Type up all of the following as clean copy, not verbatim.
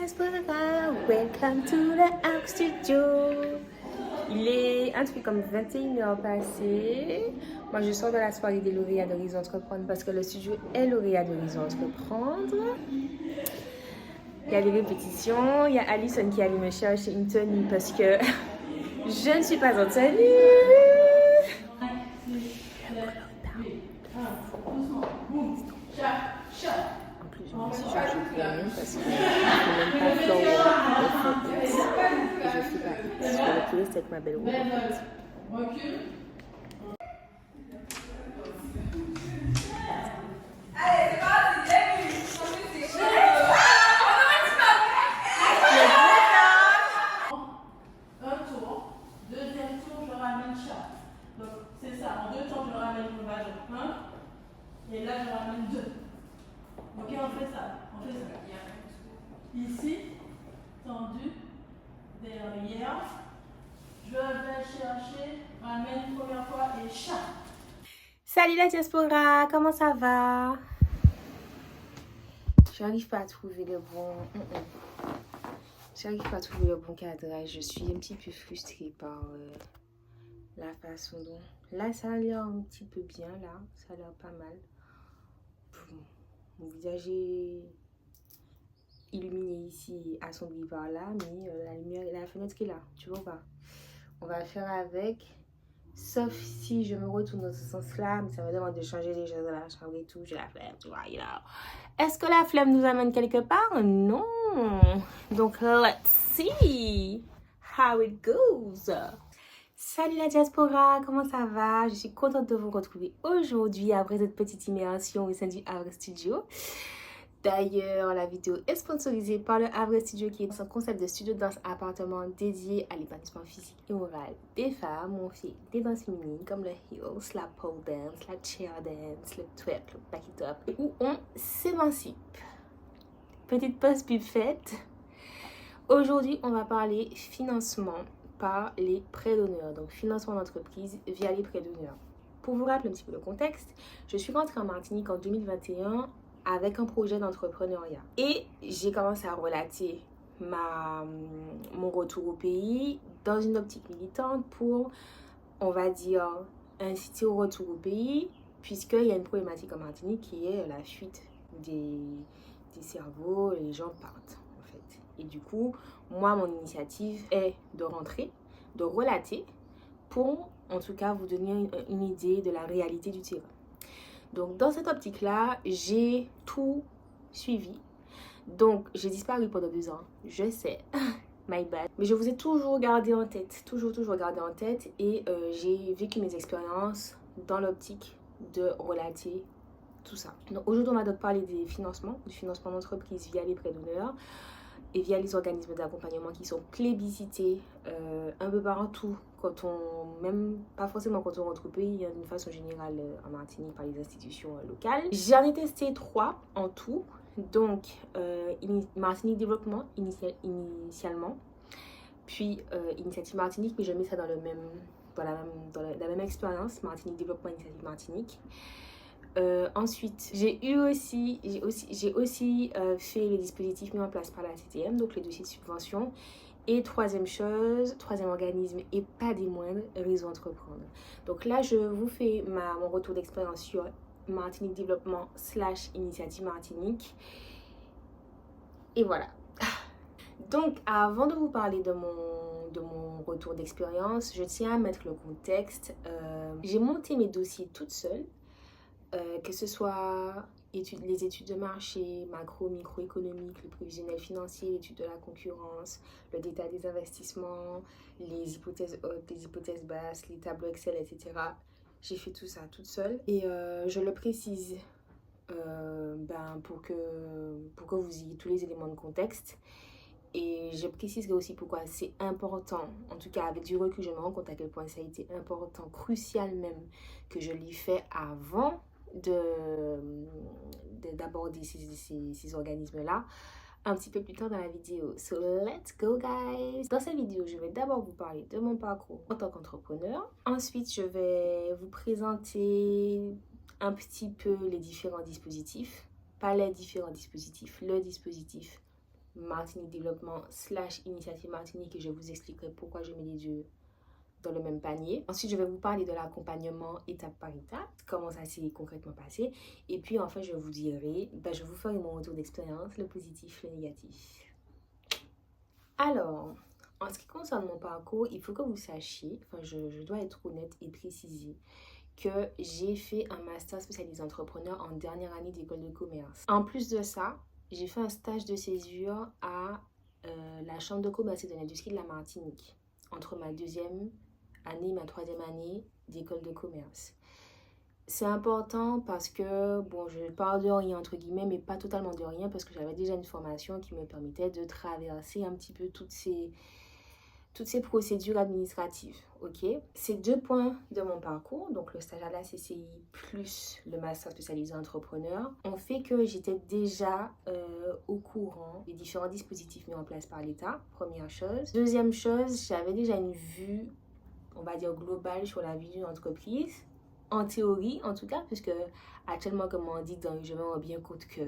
diaspora, welcome to the Arc Studio. Il est un truc comme 21h passé. Moi, je sors de la soirée des lauréats d'Horizon Entreprendre parce que le studio est lauréat d'Horizon Entreprendre. Il y a des répétitions. Il y a Alison qui allait me chercher une tenue parce que je ne suis pas en tenue. En plus, je me suis chargée pour rien parce que je ne peux même pas flower le fond X. Et je suis pas X. Je suis le touriste avec ma belle robe. Recule. Allez, c'est parti, un tour, deuxième tour, je ramène chat. Donc c'est ça, en deux tours, je ramène mon ballon. Et là, je ramène deux. Ok, on fait ça. Ici, tendu, derrière. Je vais chercher, ramène première fois et chat. Salut la diaspora, comment ça va? J'arrive pas à trouver le bon... J'arrive pas à trouver le bon cadrage. Je suis un petit peu frustrée par la façon dont... Là, ça a l'air un petit peu bien, là. Ça a l'air pas mal. Mon visage est illuminé ici, assombri par là, mais la lumière, la fenêtre qui est là, tu vois pas. On va faire avec, sauf si je me retourne dans ce sens-là, mais ça me demande de changer les choses dans la chambre et tout, j'ai la flemme, tu vois, you know. Est-ce que la flemme nous amène quelque part? Non. Donc, let's see how it goes. Salut la diaspora, comment ça va? Je suis contente de vous retrouver aujourd'hui après cette petite immersion au sein du Havre Studio. D'ailleurs, la vidéo est sponsorisée par le Havre Studio qui est un concept de studio de danse appartement dédié à l'épanouissement physique et moral des femmes. On fait des danses féminines comme le heels, la pole dance, la chair dance, le twerk, le back it up, où on s'émancipe. Petite pause pub faite. Aujourd'hui, on va parler financement par les prêts d'honneur, donc financement d'entreprise via les prêts d'honneur. Pour vous rappeler un petit peu le contexte, je suis rentrée en Martinique en 2021 avec un projet d'entrepreneuriat. Et j'ai commencé à relater mon retour au pays dans une optique militante pour, on va dire, inciter au retour au pays, puisqu'il y a une problématique en Martinique qui est la fuite des cerveaux, les gens partent en fait. Et du coup, moi, mon initiative est de rentrer, de relater, pour en tout cas vous donner une idée de la réalité du terrain. Donc dans cette optique-là, j'ai tout suivi. Donc j'ai disparu pendant 2 ans, je sais, my bad. Mais je vous ai toujours gardé en tête, toujours gardé en tête. Et j'ai vécu mes expériences dans l'optique de relater tout ça. Donc aujourd'hui, on va donc parler des financements, du financement d'entreprise via les prêts d'honneur et via les organismes d'accompagnement qui sont plébiscités un peu partout, quand on, même pas forcément quand on rentre au pays, d'une façon générale en Martinique par les institutions locales. J'en ai testé 3 en tout, donc Martinique Développement initialement, puis Initiative Martinique, mais je mets ça dans le même, dans la même expérience, Martinique Développement, Initiative Martinique. Ensuite, j'ai aussi fait les dispositifs mis en place par la CTM, donc les dossiers de subvention. Et troisième organisme et pas des moindres, Réseau Entreprendre. Donc là, je vous fais mon retour d'expérience sur Martinique Développement / Initiative Martinique. Et voilà. Donc, avant de vous parler de mon retour d'expérience, je tiens à mettre le contexte. J'ai monté mes dossiers toute seule. Que ce soit les études de marché, microéconomique, le prévisionnel financier, l'étude de la concurrence, le détail des investissements, les hypothèses hautes, les hypothèses basses, les tableaux Excel, etc. J'ai fait tout ça toute seule. Et je le précise pour que vous ayez tous les éléments de contexte. Et je préciserai aussi pourquoi c'est important, en tout cas avec du recul, je me rends compte à quel point ça a été important, crucial même, que je l'ai fait avant d'aborder ces organismes-là un petit peu plus tard dans la vidéo. So let's go guys! Dans cette vidéo, je vais d'abord vous parler de mon parcours en tant qu'entrepreneur. Ensuite, je vais vous présenter un petit peu les différents dispositifs. Pas les différents dispositifs, le dispositif Martinique Développement / Initiative Martinique et je vous expliquerai pourquoi je mets les deux dans le même panier. Ensuite, je vais vous parler de l'accompagnement étape par étape, comment ça s'est concrètement passé. Et puis enfin, je vous dirai, je vous ferai mon retour d'expérience, le positif, le négatif. Alors, en ce qui concerne mon parcours, il faut que vous sachiez, je dois être honnête et préciser que j'ai fait un master spécialisé entrepreneur en dernière année d'école de commerce. En plus de ça, j'ai fait un stage de césure à la Chambre de commerce et de l'industrie de la Martinique entre ma 2e année et ma 3e année d'école de commerce. C'est important parce que, je parle de rien entre guillemets, mais pas totalement de rien parce que j'avais déjà une formation qui me permettait de traverser un petit peu toutes ces procédures administratives, ok? Ces 2 points de mon parcours, donc le stage à la CCI plus le master spécialisé entrepreneur, ont fait que j'étais déjà au courant des différents dispositifs mis en place par l'État, première chose. Deuxième chose, j'avais déjà une vue, on va dire globale sur la vie d'une entreprise, en théorie en tout cas, puisque actuellement, comme on dit, je me rends bien compte que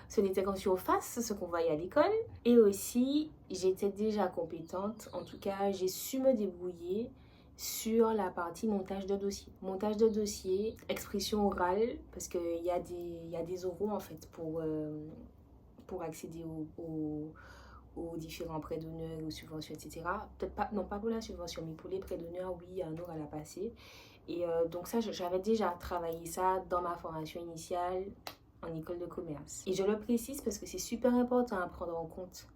ce n'était qu'en surface ce qu'on voyait à l'école. Et aussi, j'étais déjà compétente. En tout cas, j'ai su me débrouiller sur la partie montage de dossier. Montage de dossier, expression orale, parce qu'il y a des oraux en fait pour accéder aux différents prêts d'honneur, aux subventions, etc. Peut-être pas, non pas pour la subvention, mais pour les prêts d'honneur, oui, il y a un oral à passer. Et donc ça, j'avais déjà travaillé ça dans ma formation initiale en école de commerce. Et je le précise parce que c'est super important à prendre en compte.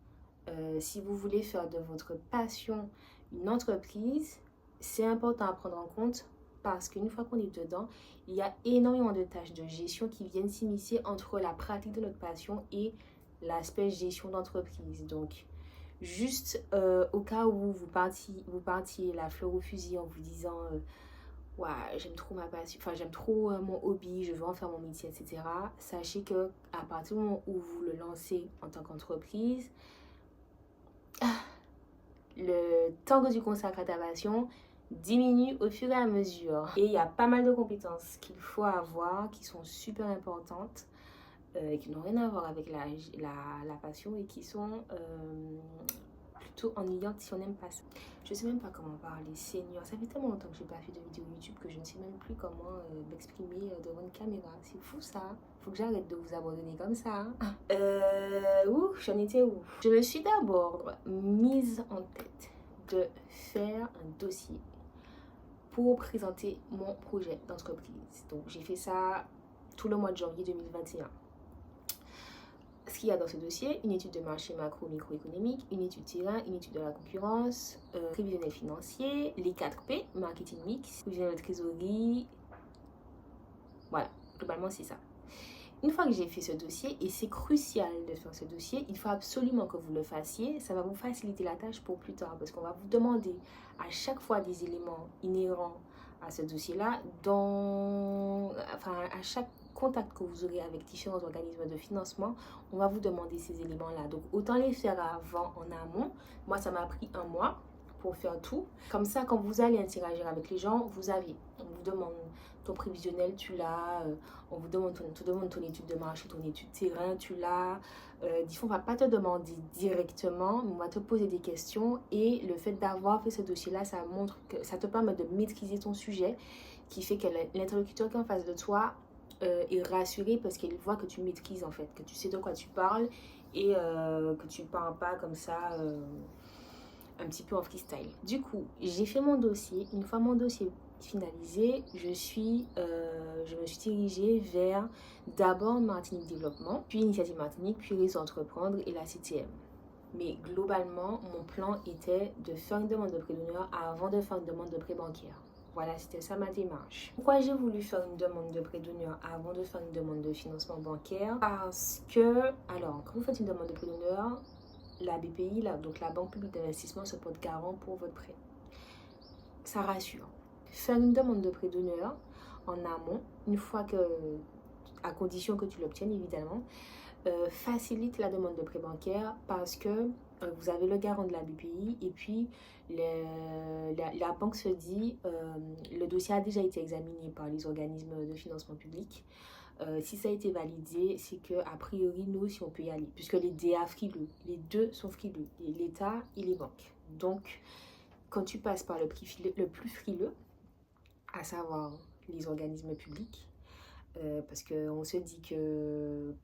Si vous voulez faire de votre passion une entreprise, c'est important à prendre en compte parce qu'une fois qu'on est dedans, il y a énormément de tâches de gestion qui viennent s'immiscer entre la pratique de notre passion et l'aspect gestion d'entreprise. Donc, juste au cas où vous partiez la fleur au fusil en vous disant ouais, j'aime trop ma passion, j'aime trop mon hobby, je veux en faire mon métier, etc. Sachez que à partir du moment où vous le lancez en tant qu'entreprise, le temps que tu consacres à ta passion diminue au fur et à mesure. Et il y a pas mal de compétences qu'il faut avoir, qui sont super importantes, qui n'ont rien à voir avec la passion et qui sont plutôt ennuyantes si on n'aime pas ça. Je sais même pas comment parler, Seigneur. Ça fait tellement longtemps que j'ai pas fait de vidéo YouTube que je ne sais même plus comment m'exprimer devant une caméra. C'est fou ça. Faut que j'arrête de vous abandonner comme ça. J'en étais où? Je me suis d'abord mise en tête de faire un dossier pour présenter mon projet d'entreprise. Donc j'ai fait ça tout le mois de janvier 2021. Ce qu'il y a dans ce dossier, une étude de marché macro-microéconomique, une étude terrain, une étude de la concurrence, prévisionnel financier, les 4 P, marketing mix, prévisionnel de trésorerie. Voilà, globalement c'est ça. Une fois que j'ai fait ce dossier, et c'est crucial de faire ce dossier, il faut absolument que vous le fassiez. Ça va vous faciliter la tâche pour plus tard parce qu'on va vous demander à chaque fois des éléments inhérents à ce dossier-là, à chaque contact que vous aurez avec différents organismes de financement, on va vous demander ces éléments-là. Donc, autant les faire avant, en amont. Moi, ça m'a pris 1 mois pour faire tout. Comme ça, quand vous allez interagir avec les gens, on vous demande ton prévisionnel, tu l'as. On vous demande ton étude de marché, ton étude terrain, tu l'as. Des fois, on ne va pas te demander directement, mais on va te poser des questions. Et le fait d'avoir fait ce dossier-là, ça montre que ça te permet de maîtriser ton sujet, qui fait que l'interlocuteur qui est en face de toi est rassuré parce qu'il voit que tu maîtrises en fait, que tu sais de quoi tu parles et que tu ne parles pas comme ça un petit peu en freestyle. Du coup, j'ai fait mon dossier. Une fois mon dossier finalisé, je me suis dirigée vers d'abord Martinique Développement, puis Initiative Martinique, puis Réseau Entreprendre et la CTM. Mais globalement, mon plan était de faire une demande de prêt d'honneur avant de faire une demande de prêt bancaire. Voilà, c'était ça ma démarche. Pourquoi j'ai voulu faire une demande de prêt d'honneur avant de faire une demande de financement bancaire? Parce que, alors, quand vous faites une demande de prêt d'honneur, la BPI, donc la Banque publique d'investissement, se porte garant pour votre prêt. Ça rassure. Faire une demande de prêt d'honneur en amont, une fois que, à condition que tu l'obtiennes évidemment, facilite la demande de prêt bancaire parce que vous avez le garant de la BPI et puis la banque se dit le dossier a déjà été examiné par les organismes de financement public. Si ça a été validé, c'est que a priori, nous aussi, on peut y aller. Puisque les DA frileux, les deux sont frileux. L'État et les banques. Donc, quand tu passes par le plus frileux, à savoir les organismes publics, parce qu'on se dit que...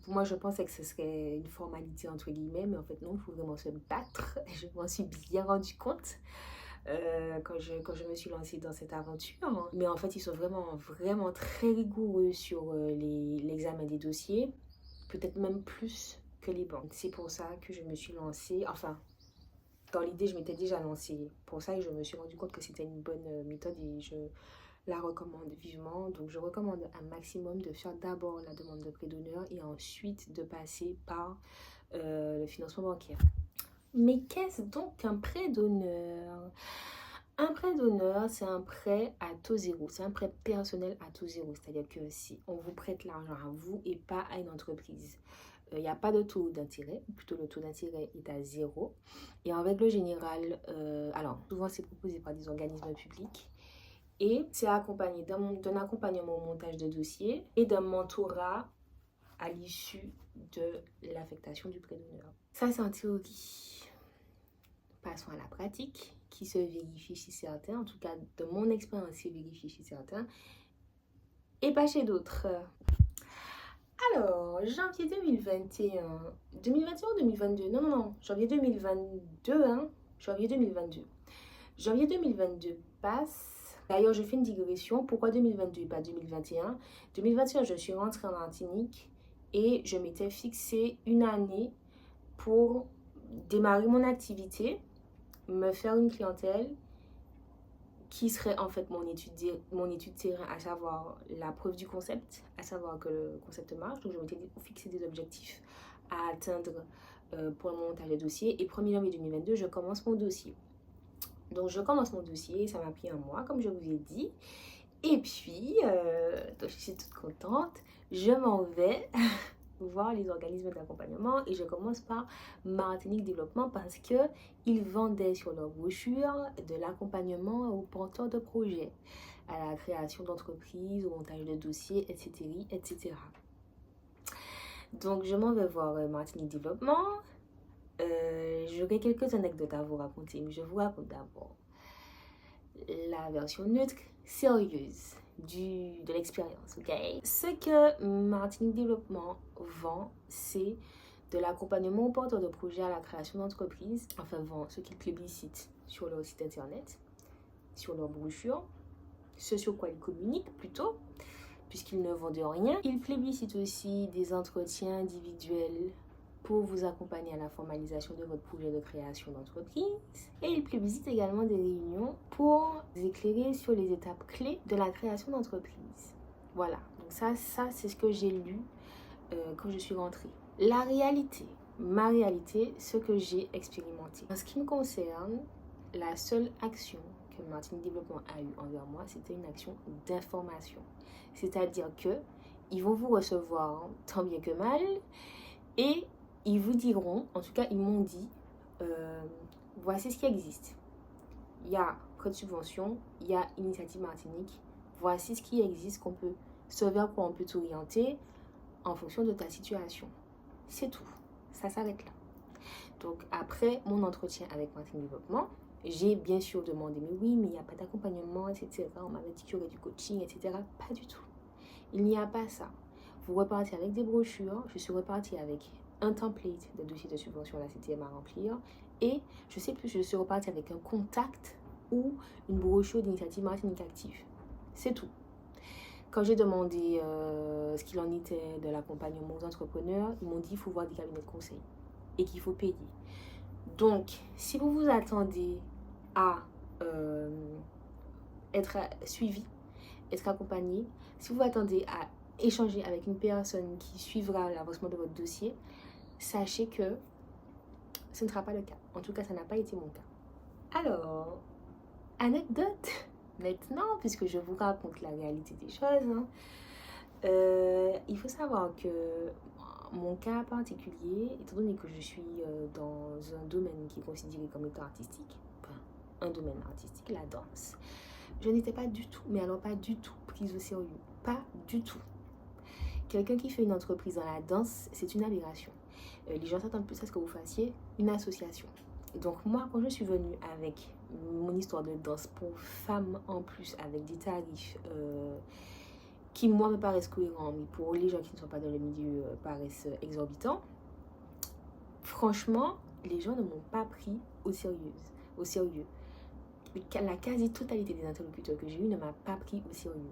Moi, je pensais que ce serait une formalité, entre guillemets, mais en fait, non, il faut vraiment se battre. Je m'en suis bien rendu compte quand je me suis lancée dans cette aventure. Mais en fait, ils sont vraiment très rigoureux sur l'examen des dossiers, peut-être même plus que les banques. C'est pour ça que je me suis lancée, enfin, dans l'idée, je m'étais déjà lancée pour ça et je me suis rendu compte que c'était une bonne méthode et je la recommande vivement. Donc, je recommande un maximum de faire d'abord la demande de prêt d'honneur et ensuite de passer par le financement bancaire. Mais qu'est-ce donc qu'un prêt d'honneur? Un prêt d'honneur, c'est un prêt à taux zéro. C'est un prêt personnel à taux zéro. C'est-à-dire que si on vous prête l'argent à vous et pas à une entreprise, il n'y a pas de taux d'intérêt. Plutôt, le taux d'intérêt est à zéro. Et en règle générale, alors, souvent, c'est proposé par des organismes publics. Et c'est accompagné d'un accompagnement au montage de dossier et d'un mentorat à l'issue de l'affectation du prêt d'honneur. Ça, c'est en théorie. Passons à la pratique, qui se vérifie chez certains, en tout cas de mon expérience, c'est vérifié chez certains, et pas chez d'autres. Alors, janvier 2021, 2021 ou 2022? Non, janvier 2022, hein, janvier 2022. Janvier 2022 passe. D'ailleurs, je fais une digression. Pourquoi 2022 et pas 2021? 2021, je suis rentrée en Martinique et je m'étais fixé une année pour démarrer mon activité, me faire une clientèle qui serait en fait mon étude terrain, à savoir la preuve du concept, à savoir que le concept marche. Donc, je m'étais fixé des objectifs à atteindre pour le montage de dossier. Et 1er janvier 2022, je commence mon dossier. Donc, je commence mon dossier, ça m'a pris un mois, comme je vous ai dit. Et puis, donc je suis toute contente, je m'en vais voir les organismes d'accompagnement et je commence par Martinique Développement parce qu'ils vendaient sur leur brochure de l'accompagnement aux porteurs de projets, à la création d'entreprises, au montage de dossiers, etc., etc. Donc, je m'en vais voir Martinique Développement. J'aurai quelques anecdotes à vous raconter, mais je vous raconte d'abord la version neutre, sérieuse de l'expérience, ok? Ce que Martinique Développement vend, c'est de l'accompagnement aux porteurs de projets à la création d'entreprises, enfin vend ce qu'ils plébiscitent sur leur site internet, sur leur brochure, ce sur quoi ils communiquent plutôt, puisqu'ils ne vendent rien. Ils plébiscitent aussi des entretiens individuels pour vous accompagner à la formalisation de votre projet de création d'entreprise. Et il plébiscite également des réunions pour vous éclairer sur les étapes clés de la création d'entreprise. Voilà, donc ça c'est ce que j'ai lu quand je suis rentrée. La réalité, ma réalité, ce que j'ai expérimenté. En ce qui me concerne, la seule action que Martinique Développement a eue envers moi, c'était une action d'information. C'est-à-dire que ils vont vous recevoir tant bien que mal et ils vous diront, en tout cas ils m'ont dit, voici ce qui existe. Il y a code subvention, il y a Initiative Martinique, voici ce qui existe, ce vers quoi on peut t'orienter en fonction de ta situation. C'est tout, ça s'arrête là. Donc après mon entretien avec Martinique Développement, j'ai bien sûr demandé, mais oui, mais il n'y a pas d'accompagnement, etc. On m'avait dit qu'il y aurait du coaching, etc. Pas du tout. Il n'y a pas ça. Vous repartez avec des brochures, je suis repartie avec un template de dossier de subvention à la CTM à remplir et je sais plus, je suis repartie avec un contact ou une brochure d'initiative Martinique Active. C'est tout. Quand j'ai demandé ce qu'il en était de l'accompagnement aux entrepreneurs, ils m'ont dit qu'il faut voir des cabinets de conseil et qu'il faut payer. Donc, si vous vous attendez à être suivi, être accompagné, si vous vous attendez à échanger avec une personne qui suivra l'avancement de votre dossier, sachez que ce ne sera pas le cas. En tout cas, ça n'a pas été mon cas. Alors, anecdote maintenant, puisque je vous raconte la réalité des choses. Il faut savoir que mon cas particulier, étant donné que je suis dans un domaine qui est considéré comme étant artistique, enfin, un domaine artistique, la danse, je n'étais pas du tout, mais alors pas du tout prise au sérieux. Pas du tout. Quelqu'un qui fait une entreprise dans la danse, c'est une aberration. Les gens s'attendent plus à ce que vous fassiez une association. Donc moi, quand je suis venue avec mon histoire de danse pour femmes en plus, avec des tarifs qui, moi, me paraissent cohérents, mais pour les gens qui ne sont pas dans le milieu, paraissent exorbitants, franchement, les gens ne m'ont pas pris au sérieux. La quasi-totalité des interlocuteurs que j'ai eus ne m'a pas pris au sérieux.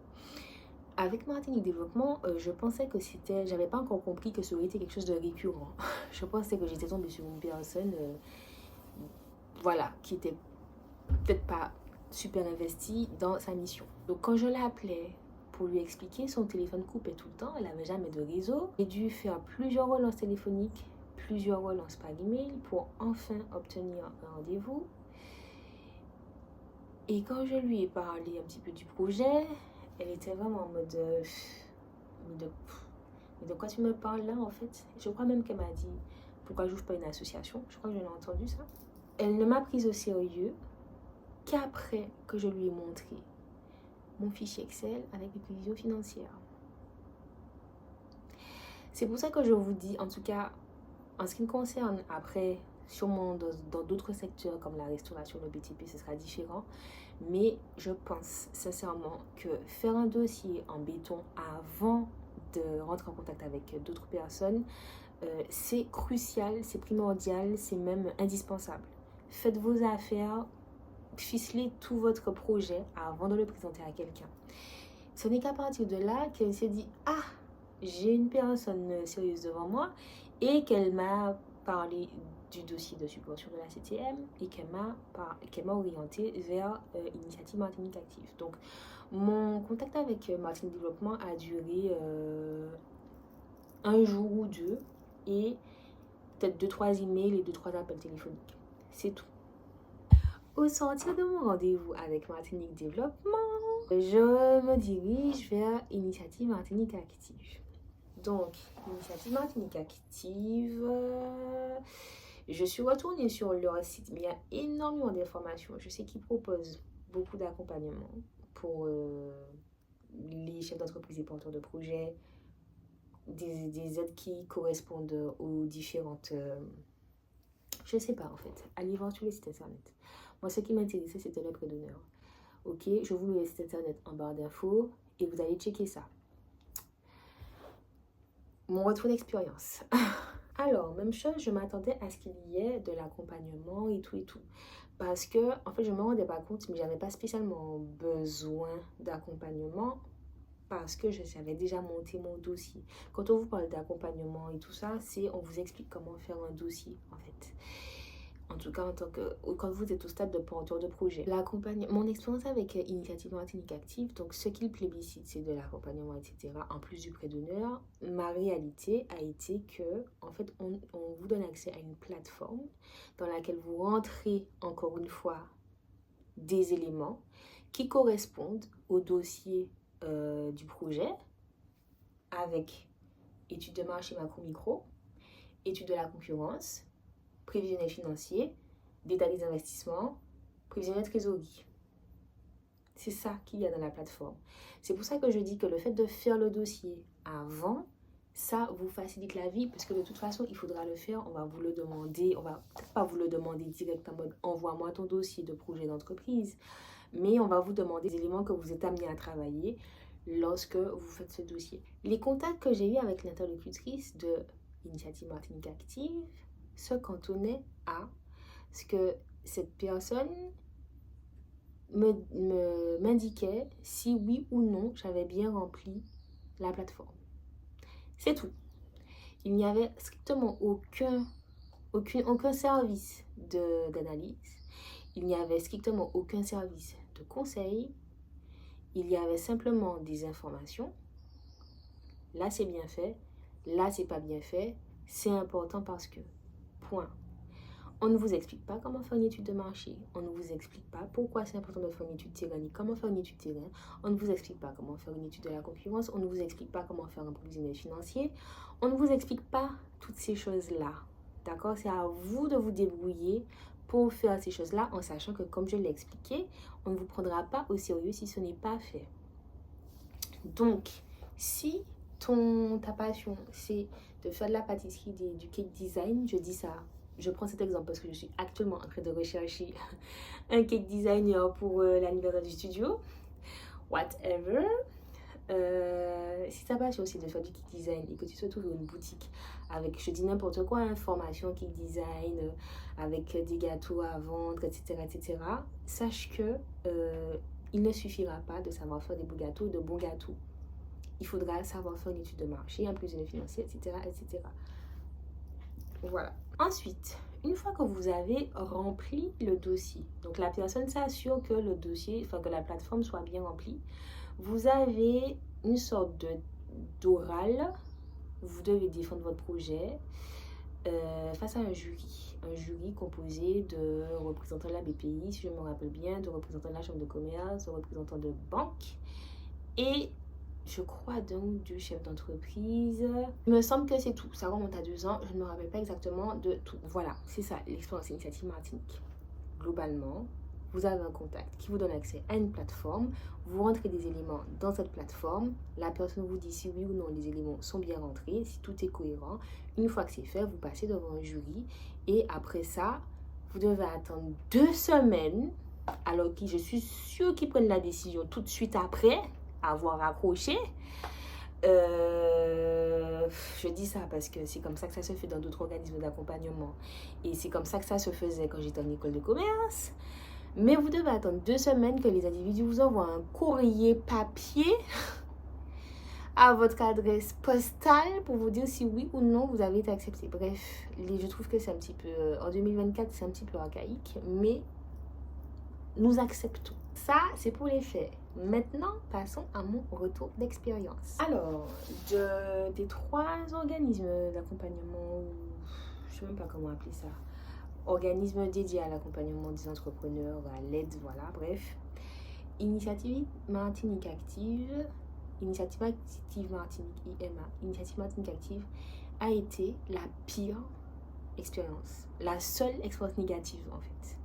Avec Martinique Développement, je pensais que j'avais pas encore compris que ça aurait été quelque chose de récurrent. Je pensais que j'étais tombée sur une personne, qui était peut-être pas super investie dans sa mission. Donc quand je l'appelais pour lui expliquer, son téléphone coupait tout le temps, elle n'avait jamais de réseau. J'ai dû faire plusieurs relances téléphoniques, plusieurs relances par email pour enfin obtenir un rendez-vous. Et quand je lui ai parlé un petit peu du projet, elle était vraiment en mode mais de quoi tu me parles là en fait? Je crois même qu'elle m'a dit pourquoi j'ouvre pas une association. Je crois que je l'ai entendu ça. Elle ne m'a prise au sérieux qu'après que je lui ai montré mon fichier Excel avec mes prévisions financières. C'est pour ça que je vous dis, en tout cas, en ce qui me concerne, après, sûrement dans d'autres secteurs comme la restauration, le BTP, ce sera différent. Mais je pense sincèrement que faire un dossier en béton avant de rentrer en contact avec d'autres personnes, c'est crucial, c'est primordial, c'est même indispensable. Faites vos affaires, ficelez tout votre projet avant de le présenter à quelqu'un. Ce n'est qu'à partir de là qu'elle s'est dit « Ah, j'ai une personne sérieuse devant moi » et qu'elle m'a parlé du dossier de subvention de la CTM et qu'elle m'a orientée vers Initiative Martinique Active. Donc, mon contact avec Martinique Développement a duré un jour ou deux et peut-être 2-3 emails et 2-3 appels téléphoniques. C'est tout. Au sortir de mon rendez-vous avec Martinique Développement, je me dirige vers Initiative Martinique Active. Donc, Initiative Martinique Active, je suis retournée sur leur site, mais il y a énormément d'informations. Je sais qu'ils proposent beaucoup d'accompagnement pour les chefs d'entreprise et porteurs de projets, des aides qui correspondent aux différentes... je sais pas en fait, allez voir sur les sites internet. Moi, ce qui m'intéressait, c'était les prêts d'honneur. Ok, je vous mets le site internet en barre d'infos et vous allez checker ça. Mon retour d'expérience. Alors, même chose, je m'attendais à ce qu'il y ait de l'accompagnement et tout. Parce que, en fait, je ne me rendais pas compte, mais j'avais pas spécialement besoin d'accompagnement parce que j'avais déjà monté mon dossier. Quand on vous parle d'accompagnement et tout ça, on vous explique comment faire un dossier, en fait. En tout cas, quand vous êtes au stade de porteur de projet. Mon expérience avec Initiative Martinique Active, donc ce qu'il plébiscite, c'est de l'accompagnement, etc. En plus du prêt d'honneur, ma réalité a été que, en fait, on vous donne accès à une plateforme dans laquelle vous rentrez, encore une fois, des éléments qui correspondent au dossier du projet avec étude de marché macro-micro, étude de la concurrence, prévisionnel financier, détail des investissements, prévisionnel trésorerie. C'est ça qu'il y a dans la plateforme. C'est pour ça que je dis que le fait de faire le dossier avant, ça vous facilite la vie parce que de toute façon, il faudra le faire. On va vous le demander. On va peut-être pas vous le demander direct en mode envoie-moi ton dossier de projet d'entreprise, mais on va vous demander des éléments que vous êtes amenés à travailler lorsque vous faites ce dossier. Les contacts que j'ai eu avec l'interlocutrice de Initiative Martinique Active se cantonnaient à ce que cette personne m'indiquait si oui ou non j'avais bien rempli la plateforme. C'est tout. Il n'y avait strictement aucun service d'analyse. Il n'y avait strictement aucun service de conseil. Il y avait simplement des informations. Là, c'est bien fait. Là, c'est pas bien fait. C'est important parce que... Point. On ne vous explique pas comment faire une étude de marché. On ne vous explique pas pourquoi c'est important de faire une étude terrain ni comment faire une étude terrain. On ne vous explique pas comment faire une étude de la concurrence. On ne vous explique pas comment faire un prévisionnel financier. On ne vous explique pas toutes ces choses-là. D'accord? C'est à vous de vous débrouiller pour faire ces choses-là en sachant que, comme je l'ai expliqué, on ne vous prendra pas au sérieux si ce n'est pas fait. Donc, si ta passion, c'est de faire de la pâtisserie, du cake design, je dis ça. Je prends cet exemple parce que je suis actuellement en train de rechercher un cake designer pour l'anniversaire du studio. Whatever. Si ta passion c'est de faire du cake design et que tu souhaites ouvrir une boutique avec, je dis n'importe quoi, formation cake design, avec des gâteaux à vendre, etc., sache que il ne suffira pas de savoir faire des beaux gâteaux, de bons gâteaux. Il faudra savoir faire une étude de marché, un plus de financier, etc. Voilà. Ensuite, une fois que vous avez rempli le dossier, donc la personne s'assure que le dossier, enfin que la plateforme soit bien remplie, vous avez une sorte d'oral, vous devez défendre votre projet face à un jury composé de représentants de la BPI, si je me rappelle bien, de représentants de la Chambre de commerce, de représentants de banque et je crois donc du chef d'entreprise. Il me semble que c'est tout. Ça remonte à 2 ans. Je ne me rappelle pas exactement de tout. Voilà, c'est ça, l'expérience Initiative Martinique. Globalement, vous avez un contact qui vous donne accès à une plateforme. Vous rentrez des éléments dans cette plateforme. La personne vous dit si oui ou non les éléments sont bien rentrés, si tout est cohérent. Une fois que c'est fait, vous passez devant un jury. Et après ça, vous devez attendre 2 semaines. Alors que je suis sûre qu'ils prennent la décision tout de suite après avoir accroché. Je dis ça parce que c'est comme ça que ça se fait dans d'autres organismes d'accompagnement et c'est comme ça que ça se faisait quand j'étais en école de commerce. Mais vous devez attendre 2 semaines que les individus vous envoient un courrier papier à votre adresse postale pour vous dire si oui ou non vous avez été accepté. Bref, je trouve que c'est un petit peu en 2024 c'est un petit peu archaïque, mais nous acceptons. Ça, c'est pour les faits. Maintenant, passons à mon retour d'expérience. Alors, des 3 organismes d'accompagnement, je ne sais même pas comment appeler ça, organismes dédiés à l'accompagnement des entrepreneurs, à l'aide, voilà, bref. Initiative Martinique Active, Initiative Active Martinique, IMA, Initiative Martinique Active a été la pire expérience, la seule expérience négative en fait.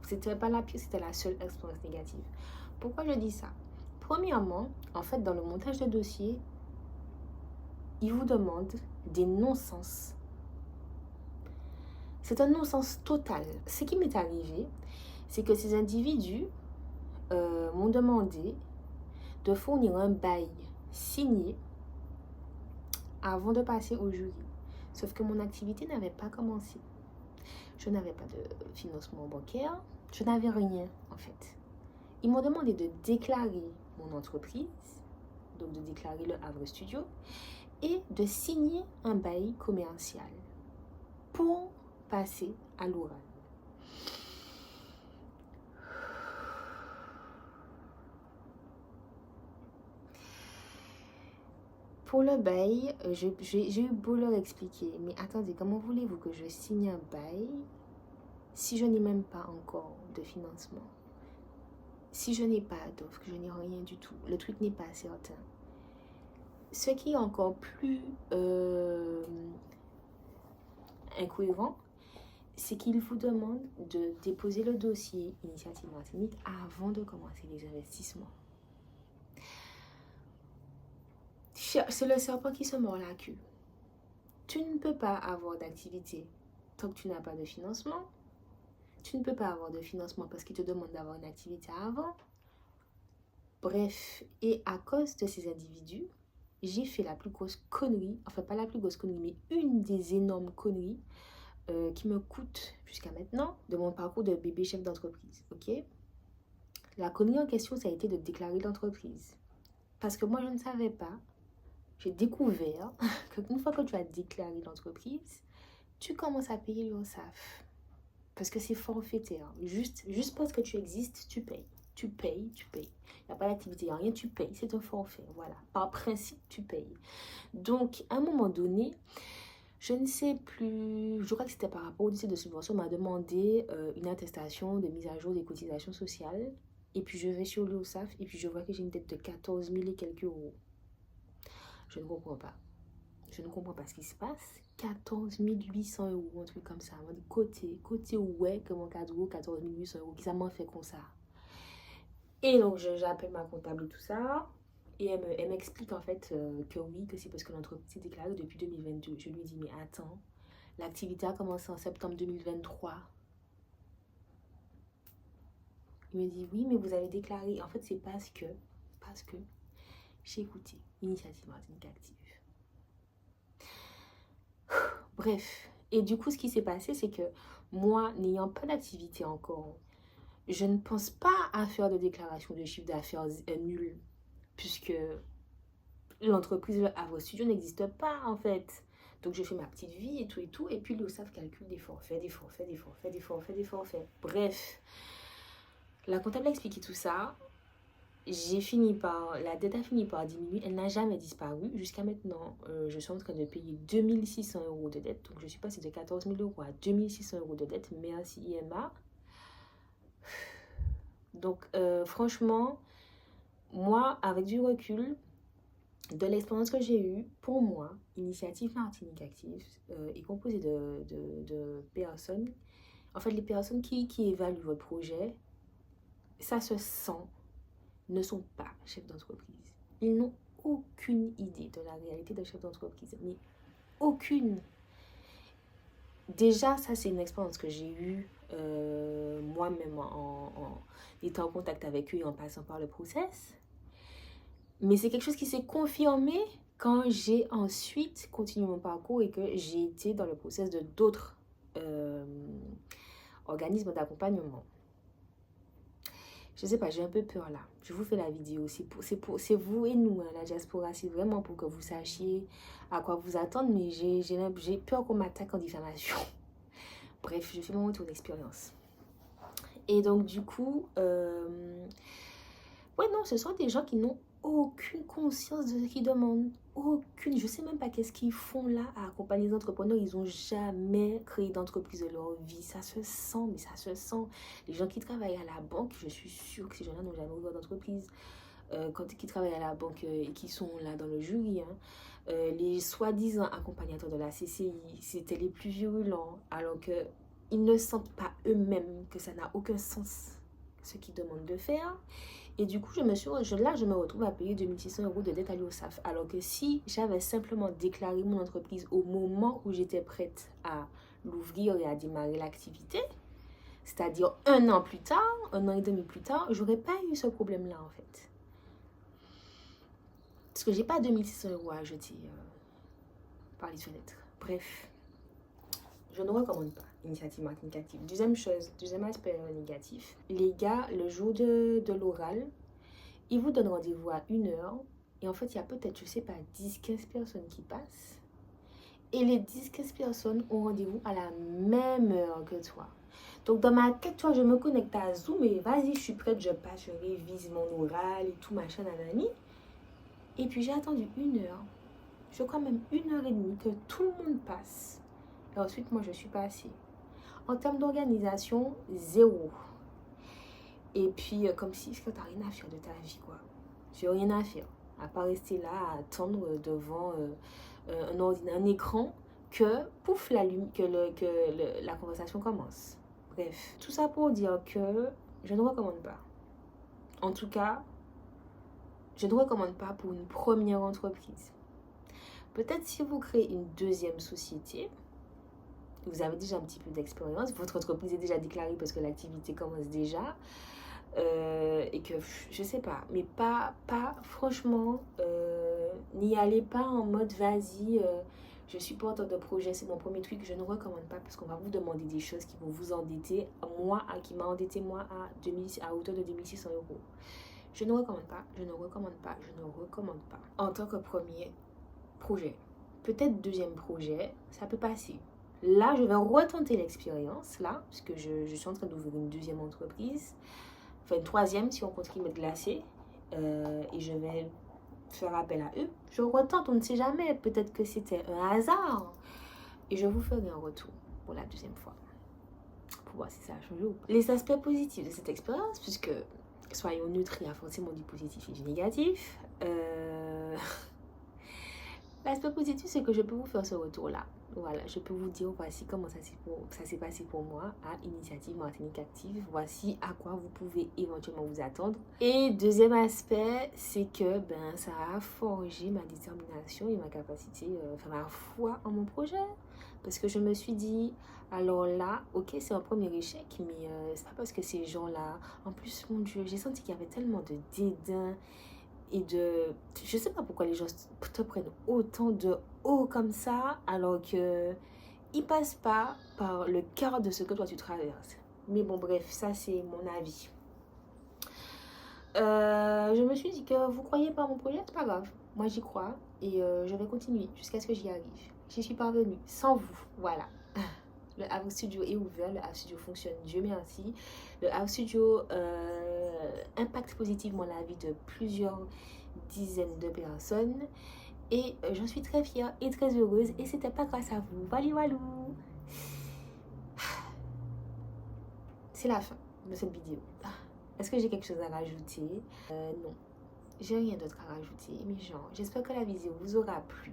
C'était pas la pire, c'était la seule expérience négative. Pourquoi je dis ça? Premièrement, en fait, dans le montage de dossier, ils vous demandent des non-sens. C'est un non-sens total. Ce qui m'est arrivé, c'est que ces individus m'ont demandé de fournir un bail signé avant de passer au jury. Sauf que mon activité n'avait pas commencé. Je n'avais pas de financement bancaire, je n'avais rien en fait. Ils m'ont demandé de déclarer mon entreprise, donc de déclarer le Havre Studio, et de signer un bail commercial pour passer à l'oral. Pour le bail, j'ai eu beau leur expliquer, mais attendez, comment voulez-vous que je signe un bail si je n'ai même pas encore de financement? Si je n'ai pas d'offre, que je n'ai rien du tout, le truc n'est pas certain. Ce qui est encore plus incohérent, c'est qu'il vous demande de déposer le dossier Initiative Martinique avant de commencer les investissements. C'est le serpent qui se mord la queue. Tu ne peux pas avoir d'activité tant que tu n'as pas de financement. Tu ne peux pas avoir de financement parce qu'il te demande d'avoir une activité avant. Bref, et à cause de ces individus, j'ai fait la plus grosse connerie, enfin pas la plus grosse connerie, mais une des énormes conneries qui me coûte jusqu'à maintenant de mon parcours de bébé chef d'entreprise, ok? La connerie en question, ça a été de déclarer l'entreprise. Parce que moi, je ne savais pas, j'ai découvert qu'une fois que tu as déclaré l'entreprise, tu commences à payer l'URSSAF. Parce que c'est forfaitaire. Juste parce que tu existes, tu payes. Tu payes. Il n'y a pas d'activité, il n'y a rien, tu payes. C'est un forfait, voilà. Par principe, tu payes. Donc, à un moment donné, je ne sais plus, je crois que c'était par rapport au dossier de subvention, on m'a demandé une attestation de mise à jour des cotisations sociales. Et puis, je vais sur l'URSSAF et puis je vois que j'ai une dette de 14 000 et quelques euros. Je ne comprends pas. Je ne comprends pas ce qui se passe. 14 800 euros, un truc comme ça. On m'a dit, côté ouais, que mon cadeau, 14 800 euros, qui ça m'a fait comme ça. Et donc, j'appelle ma comptable et tout ça. Et elle m'explique en fait que oui, que c'est parce que l'entreprise est déclarée depuis 2022. Je lui dis, mais attends, l'activité a commencé en septembre 2023. Il me dit, oui, mais vous avez déclaré. En fait, c'est parce que j'ai écouté Initiative Martinique Active. Bref. Et du coup, ce qui s'est passé, c'est que moi, n'ayant pas d'activité encore, je ne pense pas à faire de déclaration de chiffre d'affaires nul, puisque l'entreprise Havre Studio n'existe pas, en fait. Donc, je fais ma petite vie et tout, et puis l'URSSAF calcule des forfaits. Bref, la comptable a expliqué tout ça. La dette a fini par diminuer, elle n'a jamais disparu. Jusqu'à maintenant, je suis en train de payer 2600 € de dette. Donc, je suis passée de 14 000 € à 2600 € de dette. Merci IMA. Donc, franchement, moi, avec du recul, de l'expérience que j'ai eue, pour moi, Initiative Martinique Active est composée de personnes. En fait, les personnes qui évaluent votre projet, ça se sent, ne sont pas chefs d'entreprise. Ils n'ont aucune idée de la réalité d'un chef d'entreprise, mais aucune. Déjà, ça c'est une expérience que j'ai eue moi-même en étant en contact avec eux et en passant par le process. Mais c'est quelque chose qui s'est confirmé quand j'ai ensuite continué mon parcours et que j'ai été dans le process de d'autres organismes d'accompagnement. Je sais pas, j'ai un peu peur là. Je vous fais la vidéo. C'est vous et nous, hein, la diaspora. C'est vraiment pour que vous sachiez à quoi vous attendre. Mais j'ai peur qu'on m'attaque en diffamation. Bref, je fais mon retour d'expérience. Et donc, du coup, ouais, non, ce sont des gens qui n'ont aucune conscience de ce qu'ils demandent. Aucune. Je sais même pas qu'est-ce qu'ils font là à accompagner les entrepreneurs. Ils n'ont jamais créé d'entreprise de leur vie. Ça se sent, mais ça se sent. Les gens qui travaillent à la banque, je suis sûre que ces gens-là n'ont jamais ouvert d'entreprise. Qui travaillent à la banque et qui sont là dans le jury, hein. Les soi-disant accompagnateurs de la CCI, c'était les plus virulents, alors qu'ils ne sentent pas eux-mêmes que ça n'a aucun sens ce qu'ils demandent de faire. Et du coup, je me retrouve à payer 2600 € de dette à l'URSSAF. Alors que si j'avais simplement déclaré mon entreprise au moment où j'étais prête à l'ouvrir et à démarrer l'activité, c'est-à-dire 1 an plus tard, 1 an et demi plus tard, j'aurais pas eu ce problème-là en fait. Parce que j'ai pas 2600 € à jeter par les fenêtres. Bref, je ne recommande pas Initiative Martinique Active. Deuxième aspect négatif. Les gars, le jour de l'oral, ils vous donnent rendez-vous à 1h. Et en fait, il y a peut-être, je sais pas, 10-15 personnes qui passent. Et les 10-15 personnes ont rendez-vous à la même heure que toi. Donc, dans ma tête, toi, je me connecte à Zoom et vas-y, je suis prête, je passe, je révise mon oral et tout, machin, nanani. Et puis, j'ai attendu 1h. Je crois même 1h30 que tout le monde passe. Et ensuite, moi, je suis passée. En termes d'organisation, 0. Et puis, comme si tu n'as rien à faire de ta vie, quoi. Tu n'as rien à faire. À part rester là, à attendre devant un écran que, pouf, la conversation commence. Bref, tout ça pour dire que je ne recommande pas. En tout cas, je ne recommande pas pour une première entreprise. Peut-être si vous créez une deuxième société, vous avez déjà un petit peu d'expérience, votre entreprise est déjà déclarée parce que l'activité commence déjà, et que, je sais pas, mais pas franchement, n'y allez pas en mode vas-y, je suis porteur de projet, c'est mon premier truc, je ne recommande pas parce qu'on va vous demander des choses qui vont vous endetter, qui m'a endetté moi à hauteur de 2600 €. Je ne recommande pas. En tant que premier projet. Peut-être deuxième projet, ça peut passer. Là, je vais retenter l'expérience, là, puisque je suis en train d'ouvrir une deuxième entreprise. Enfin, une troisième, si on compte Kilomètres Glacés. Et je vais faire appel à eux. Je retente, on ne sait jamais. Peut-être que c'était un hasard. Et je vous ferai un retour pour la deuxième fois. Pour voir si ça a changé ou pas. Les aspects positifs de cette expérience, puisque, soyons neutres, il y a forcément du positif et du négatif. L'aspect positif, c'est que je peux vous faire ce retour-là. Voilà, je peux vous dire voici comment ça s'est passé pour moi à Initiative Martinique Active. Voici à quoi vous pouvez éventuellement vous attendre. Et deuxième aspect, c'est que ça a forgé ma détermination et ma capacité, ma foi en mon projet. Parce que je me suis dit, alors là, ok, c'est un premier échec, mais c'est pas parce que ces gens-là... En plus, mon Dieu, j'ai senti qu'il y avait tellement de dédain et de... Je sais pas pourquoi les gens te prennent autant de haut comme ça, alors que ils passent pas par le cœur de ce que toi tu traverses. Mais bon, bref, ça c'est mon avis. Je me suis dit que vous croyez pas à mon projet, c'est pas grave. Moi j'y crois et je vais continuer jusqu'à ce que j'y arrive. J'y suis parvenue, sans vous, voilà. Le House Studio est ouvert, le House Studio fonctionne, Dieu merci. Le House Studio impacte positivement la vie de plusieurs dizaines de personnes. Et j'en suis très fière et très heureuse. Et c'était pas grâce à vous. Valou, valou. C'est la fin de cette vidéo. Est-ce que j'ai quelque chose à rajouter? Non. J'ai rien d'autre à rajouter. Mais genre, j'espère que la vidéo vous aura plu.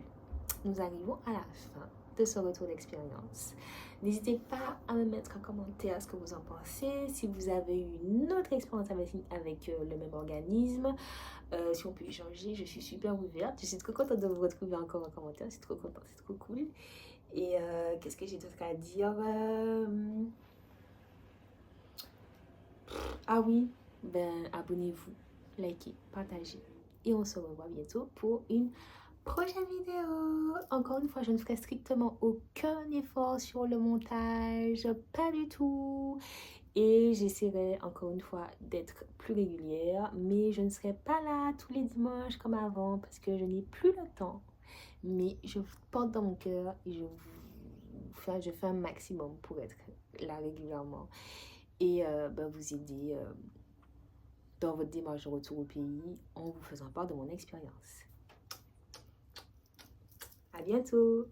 Nous arrivons à la fin de ce retour d'expérience. N'hésitez pas à me mettre en commentaire ce que vous en pensez. Si vous avez eu une autre expérience avec le même organisme, si on peut échanger, je suis super ouverte. Je suis trop contente de vous retrouver encore en commentaire. Je suis trop contente, c'est trop cool. Et qu'est-ce que j'ai d'autre à dire? Ah oui, abonnez-vous, likez, partagez. Et on se revoit bientôt pour une prochaine vidéo. Encore une fois, je ne ferai strictement aucun effort sur le montage, pas du tout. Et j'essaierai encore une fois d'être plus régulière, mais je ne serai pas là tous les dimanches comme avant parce que je n'ai plus le temps. Mais je vous porte dans mon cœur et je fais un maximum pour être là régulièrement et vous aider dans votre démarche de retour au pays en vous faisant part de mon expérience. À bientôt!